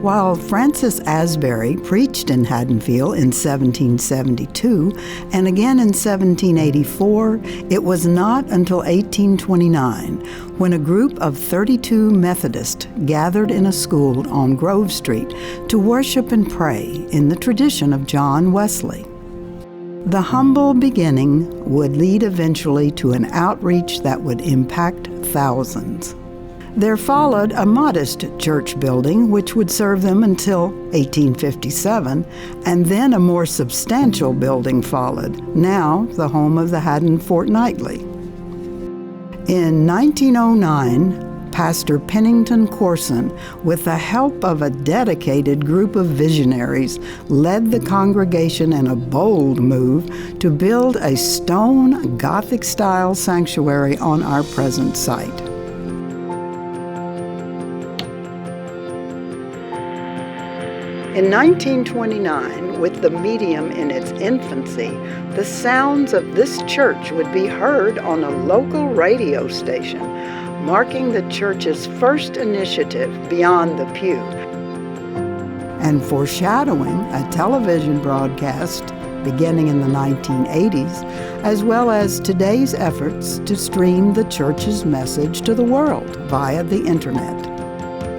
While Francis Asbury preached in Haddonfield in 1772 and again in 1784, it was not until 1829 when a group of 32 Methodists gathered in a school on Grove Street to worship and pray in the tradition of John Wesley. The humble beginning would lead eventually to an outreach that would impact thousands. There followed a modest church building which would serve them until 1857, and then a more substantial building followed, now the home of the Haddon Fortnightly. In 1909, Pastor Pennington Corson, with the help of a dedicated group of visionaries, led the congregation in a bold move to build a stone Gothic-style sanctuary on our present site. In 1929, with the medium in its infancy, the sounds of this church would be heard on a local radio station, marking the church's first initiative beyond the pew, and foreshadowing a television broadcast beginning in the 1980s, as well as today's efforts to stream the church's message to the world via the internet.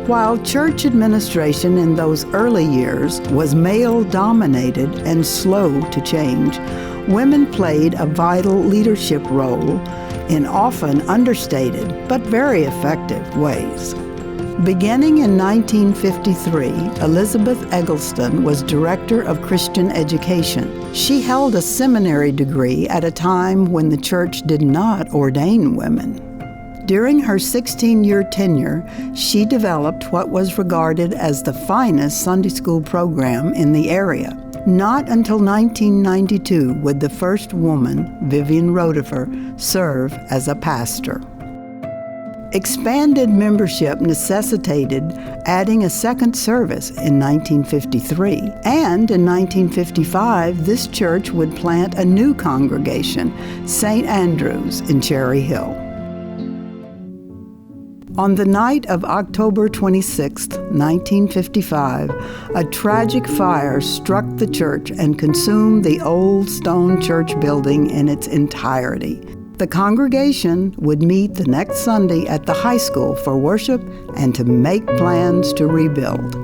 While church administration in those early years was male-dominated and slow to change, women played a vital leadership role in often understated but very effective ways. Beginning in 1953, Elizabeth Eggleston was Director of Christian Education. She held a seminary degree at a time when the church did not ordain women. During her 16-year tenure, she developed what was regarded as the finest Sunday school program in the area. Not until 1992 would the first woman, Vivian Rotifer, serve as a pastor. Expanded membership necessitated adding a second service in 1953, and in 1955, this church would plant a new congregation, St. Andrew's in Cherry Hill. On the night of October 26, 1955, a tragic fire struck the church and consumed the old stone church building in its entirety. The congregation would meet the next Sunday at the high school for worship and to make plans to rebuild.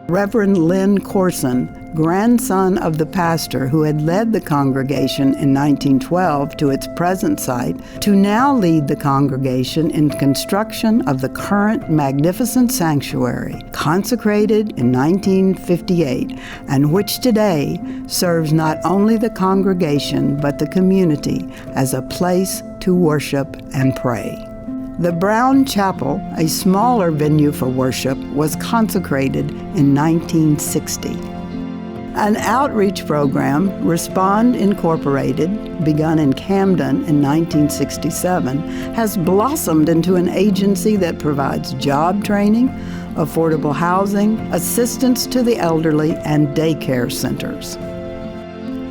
Reverend Lynn Corson, grandson of the pastor who had led the congregation in 1912 to its present site, to now lead the congregation in construction of the current magnificent sanctuary, consecrated in 1958, and which today serves not only the congregation but the community as a place to worship and pray. The Brown Chapel, a smaller venue for worship, was consecrated in 1960. An outreach program, Respond Incorporated, begun in Camden in 1967, has blossomed into an agency that provides job training, affordable housing, assistance to the elderly, and daycare centers.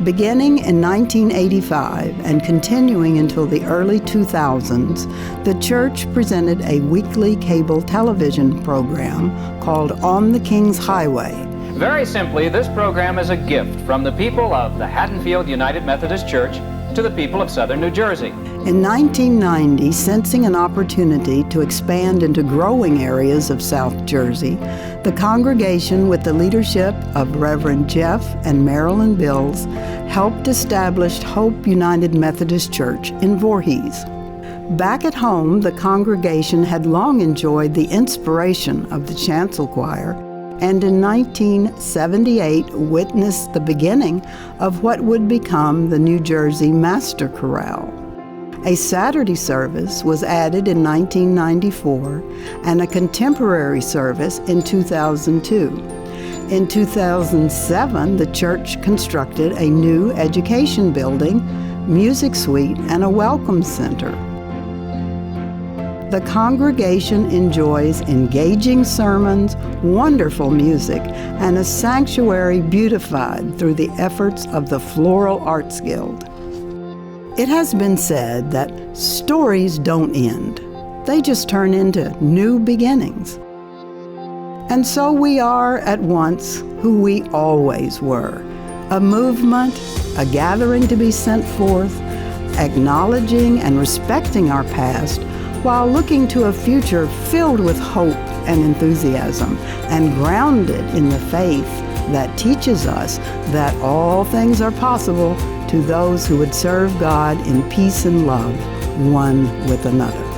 Beginning in 1985 and continuing until the early 2000s, the church presented a weekly cable television program called On the King's Highway. Very simply, this program is a gift from the people of the Haddonfield United Methodist Church to the people of southern New Jersey. In 1990, sensing an opportunity to expand into growing areas of South Jersey, the congregation, with the leadership of Reverend Jeff and Marilyn Bills, helped establish Hope United Methodist Church in Voorhees. Back at home, the congregation had long enjoyed the inspiration of the chancel choir, and in 1978 witnessed the beginning of what would become the New Jersey Master Chorale. A Saturday service was added in 1994 and a contemporary service in 2002. In 2007, the church constructed a new education building, music suite, and a welcome center. The congregation enjoys engaging sermons, wonderful music, and a sanctuary beautified through the efforts of the Floral Arts Guild. It has been said that stories don't end. They just turn into new beginnings. And so we are at once who we always were, a movement, a gathering to be sent forth, acknowledging and respecting our past while looking to a future filled with hope and enthusiasm and grounded in the faith that teaches us that all things are possible to those who would serve God in peace and love, one with another.